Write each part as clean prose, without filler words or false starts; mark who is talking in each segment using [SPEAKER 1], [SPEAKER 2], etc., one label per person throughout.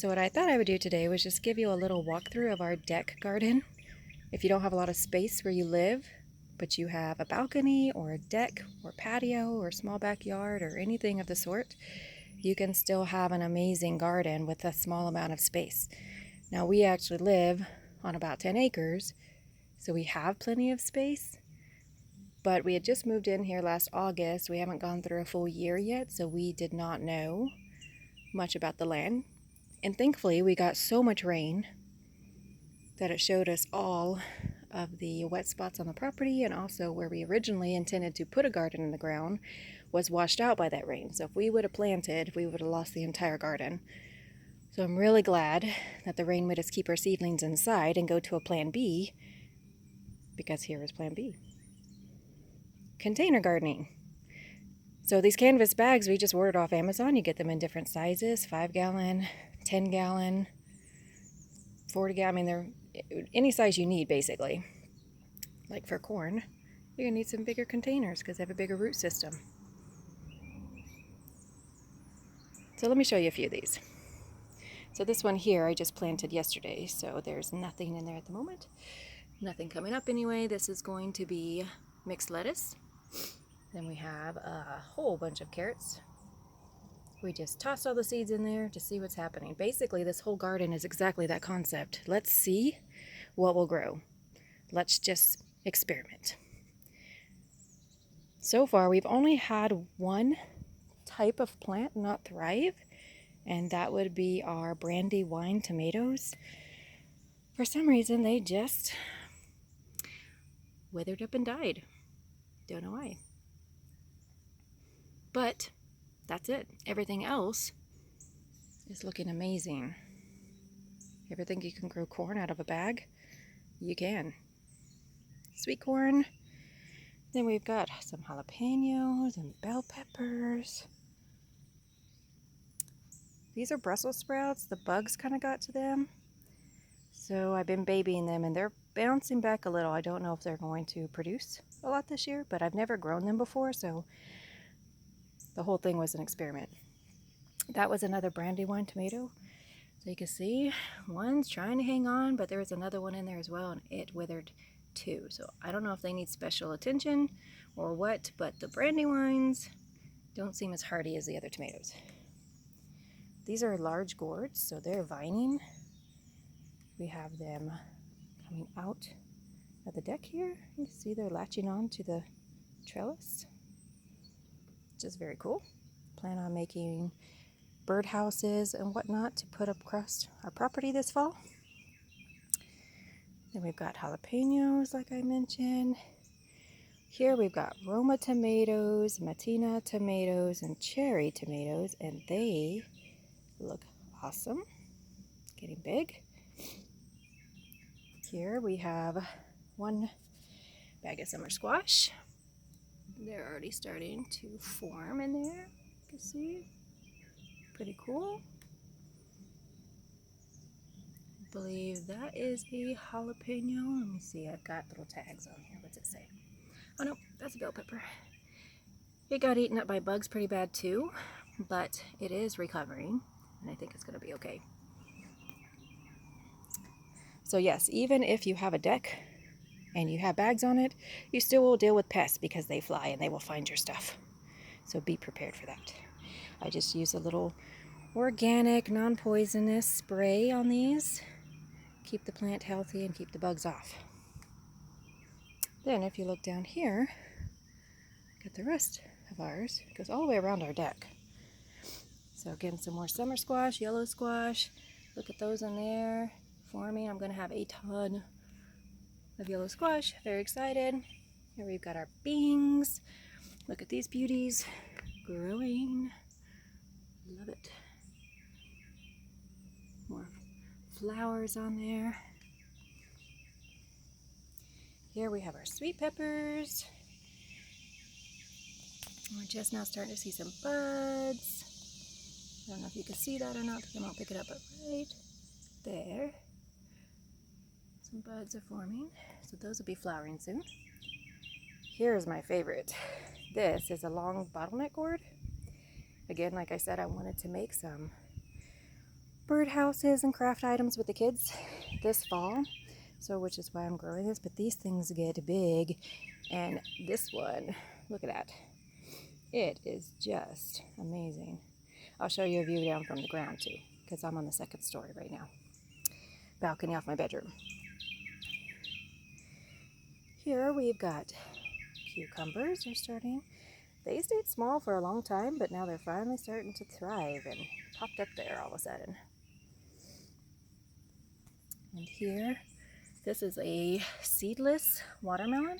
[SPEAKER 1] So what I thought I would do today was just give you a little walkthrough of our deck garden. If you don't have a lot of space where you live, but you have a balcony or a deck or patio or small backyard or anything of the sort, you can still have an amazing garden with a small amount of space. Now we actually live on about 10 acres, so we have plenty of space, but we had just moved in here last August. We haven't gone through a full year yet, so we did not know much about the land. And thankfully we got so much rain that it showed us all of the wet spots on the property, and also where we originally intended to put a garden in the ground was washed out by that rain. So if we would have planted, we would have lost the entire garden. So I'm really glad that the rain made us keep our seedlings inside and go to a plan B, because here is plan B. Container gardening. So these canvas bags we just ordered off Amazon. You get them in different sizes, 5-gallon, 10-gallon, 40-gallon. I mean, they're any size you need, basically. Like for corn, you're gonna need some bigger containers because they have a bigger root system. So let me show you a few of these. So this one here I just planted yesterday, so there's nothing in there at the moment. Nothing coming up anyway. This is going to be mixed lettuce. Then we have a whole bunch of carrots. We just tossed all the seeds in there to see what's happening. Basically, this whole garden is exactly that concept. Let's see what will grow. Let's just experiment. So far, we've only had one type of plant not thrive, and that would be our brandywine tomatoes. For some reason, they just withered up and died. Don't know why. But that's it. Everything else is looking amazing. Ever think you can grow corn out of a bag? You can. Sweet corn. Then we've got some jalapenos and bell peppers. These are Brussels sprouts. The bugs kind of got to them. So I've been babying them and they're bouncing back a little. I don't know if they're going to produce a lot this year, but I've never grown them before, so the whole thing was an experiment. That was another brandywine tomato. So you can see one's trying to hang on, but there was another one in there as well, and it withered too. So I don't know if they need special attention or what, but the brandywines don't seem as hardy as the other tomatoes. These are large gourds, so they're vining. We have them coming out of the deck here. You can see they're latching on to the trellis, which is very cool. Plan on making birdhouses and whatnot to put up across our property this fall. Then we've got jalapenos, like I mentioned. Here we've got Roma tomatoes, Matina tomatoes, and cherry tomatoes, and they look awesome. Getting big. Here we have one bag of summer squash. They're already starting to form in there. You can see. Pretty cool. I believe that is a jalapeno. Let me see, I've got little tags on here. What's it say? Oh no, that's a bell pepper. It got eaten up by bugs pretty bad too, but it is recovering, and I think it's going to be okay. So yes, even if you have a deck and you have bags on it, you still will deal with pests because they fly and they will find your stuff. So be prepared for that. I just use a little organic, non-poisonous spray on these. Keep the plant healthy and keep the bugs off. Then if you look down here, get the rest of ours. It goes all the way around our deck. So again, some more summer squash, yellow squash. Look at those in there forming. I'm going to have a ton of yellow squash. Very excited. Here we've got our beans. Look at these beauties growing. Love it. More flowers on there. Here we have our sweet peppers. We're just now starting to see some buds. I don't know if you can see that or not because I won't pick it up, but right there, some buds are forming. So those will be flowering soon. Here's my favorite. This is a long bottleneck gourd. Again, like I said, I wanted to make some birdhouses and craft items with the kids this fall. So, which is why I'm growing this, but these things get big. And this one, look at that. It is just amazing. I'll show you a view down from the ground too, because I'm on the second story right now. Balcony off my bedroom. Here we've got cucumbers. They're starting. They stayed small for a long time, but now they're finally starting to thrive and popped up there all of a sudden. And here, this is a seedless watermelon.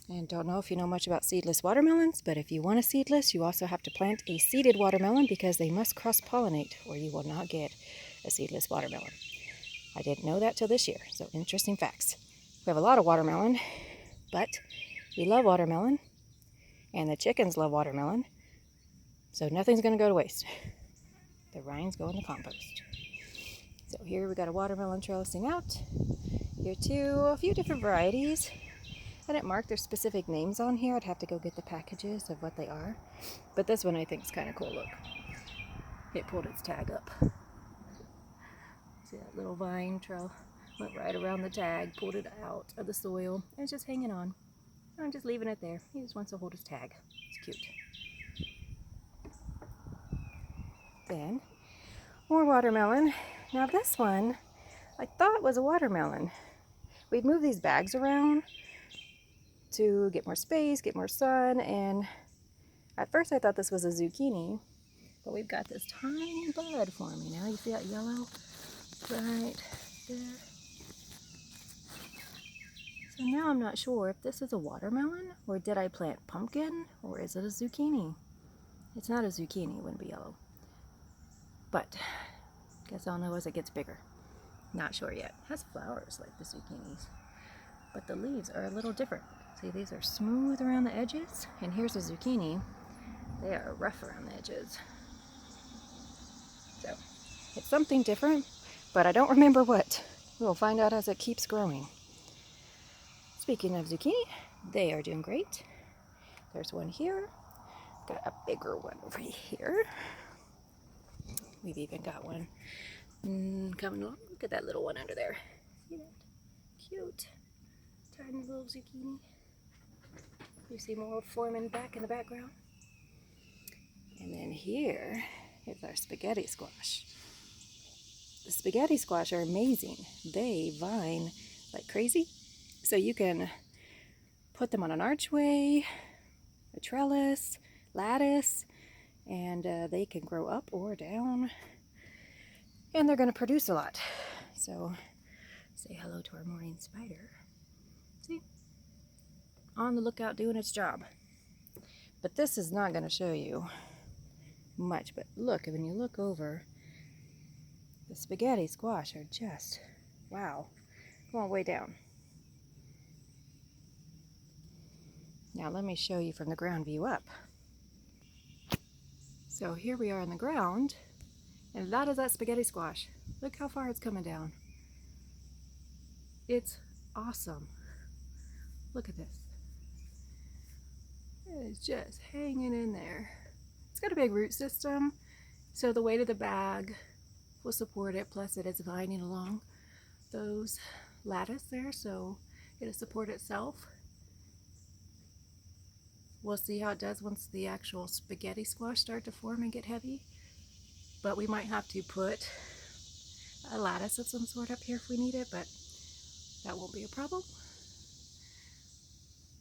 [SPEAKER 1] And don't know if you know much about seedless watermelons, but if you want a seedless, you also have to plant a seeded watermelon because they must cross-pollinate or you will not get a seedless watermelon. I didn't know that till this year, so interesting facts. We have a lot of watermelon, but we love watermelon, and the chickens love watermelon, so nothing's going to go to waste. The rinds go in the compost. So here we got a watermelon trellising out. Here too, a few different varieties. I didn't mark their specific names on here. I'd have to go get the packages of what they are. But this one I think is kind of cool. Look, it pulled its tag up. See that little vine trail went right around the tag, pulled it out of the soil, and it's just hanging on. I'm just leaving it there. He just wants to hold his tag. It's cute. Then, more watermelon. Now this one, I thought was a watermelon. We've moved these bags around to get more space, get more sun, and at first I thought this was a zucchini, but we've got this tiny bud forming now. You see that yellow right there? So now I'm not sure if this is a watermelon, or did I plant pumpkin, or is it a zucchini? It's not a zucchini, it wouldn't be yellow. But, guess I'll know as it gets bigger. Not sure yet. It has flowers like the zucchinis, but the leaves are a little different. See, these are smooth around the edges, and here's a zucchini. They are rough around the edges. So, it's something different, but I don't remember what. We'll find out as it keeps growing. Speaking of zucchini, they are doing great. There's one here. Got a bigger one over here. We've even got one coming along. Look at that little one under there. See that? Cute. Tiny little zucchini. You see more forming back in the background. And then here is our spaghetti squash. The spaghetti squash are amazing. They vine like crazy. So you can put them on an archway, a trellis, lattice, and they can grow up or down. And they're going to produce a lot. So say hello to our morning spider. See? On the lookout doing its job. But this is not going to show you much, but look, when you look over, the spaghetti squash are just, wow, going way down. Now let me show you from the ground view up. So here we are on the ground, and that is that spaghetti squash. Look how far it's coming down. It's awesome. Look at this. It is just hanging in there. It's got a big root system, so the weight of the bag will support it, plus it is vining along those lattice there, so it'll support itself. We'll see how it does once the actual spaghetti squash start to form and get heavy, but we might have to put a lattice of some sort up here if we need it, but that won't be a problem.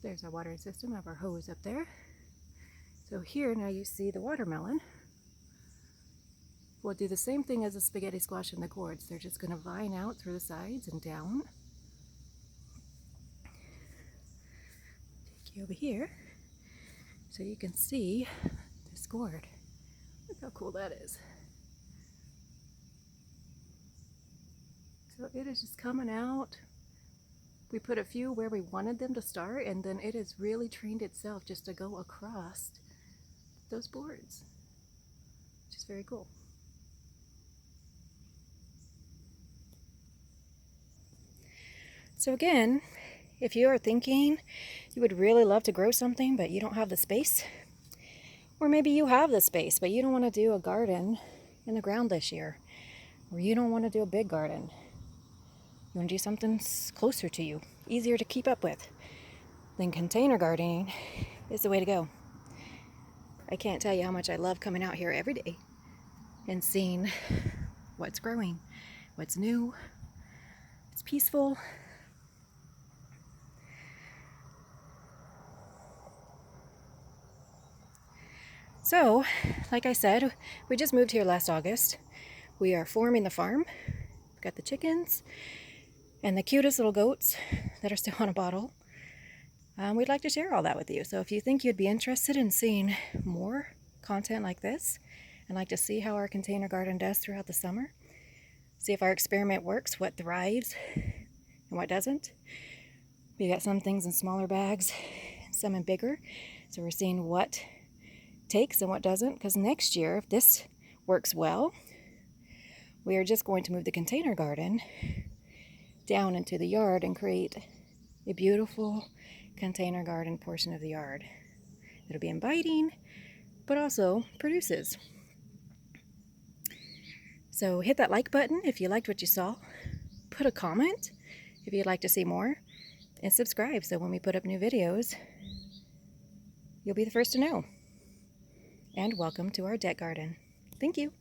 [SPEAKER 1] There's our watering system. I have our hose up there. So here now you see the watermelon. We'll do the same thing as the spaghetti squash and the gourds. They're just going to vine out through the sides and down. Take you over here so you can see this gourd. Look how cool that is. So it is just coming out. We put a few where we wanted them to start, and then it has really trained itself just to go across those boards, which is very cool. So again, if you are thinking you would really love to grow something but you don't have the space, or maybe you have the space but you don't want to do a garden in the ground this year, or you don't want to do a big garden, you want to do something closer to you, easier to keep up with, then container gardening is the way to go. I can't tell you how much I love coming out here every day and seeing what's growing, what's new. It's peaceful. So, like I said, we just moved here last August. We are forming the farm. We've got the chickens and the cutest little goats that are still on a bottle. We'd like to share all that with you. So if you think you'd be interested in seeing more content like this and like to see how our container garden does throughout the summer, see if our experiment works, what thrives and what doesn't. We got some things in smaller bags, some in bigger. So we're seeing what takes and what doesn't, because next year, if this works well, we are just going to move the container garden down into the yard and create a beautiful container garden portion of the yard. It'll be inviting, but also produces. So hit that like button if you liked what you saw. Put a comment if you'd like to see more, and subscribe so when we put up new videos, you'll be the first to know. And welcome to our deck garden. Thank you.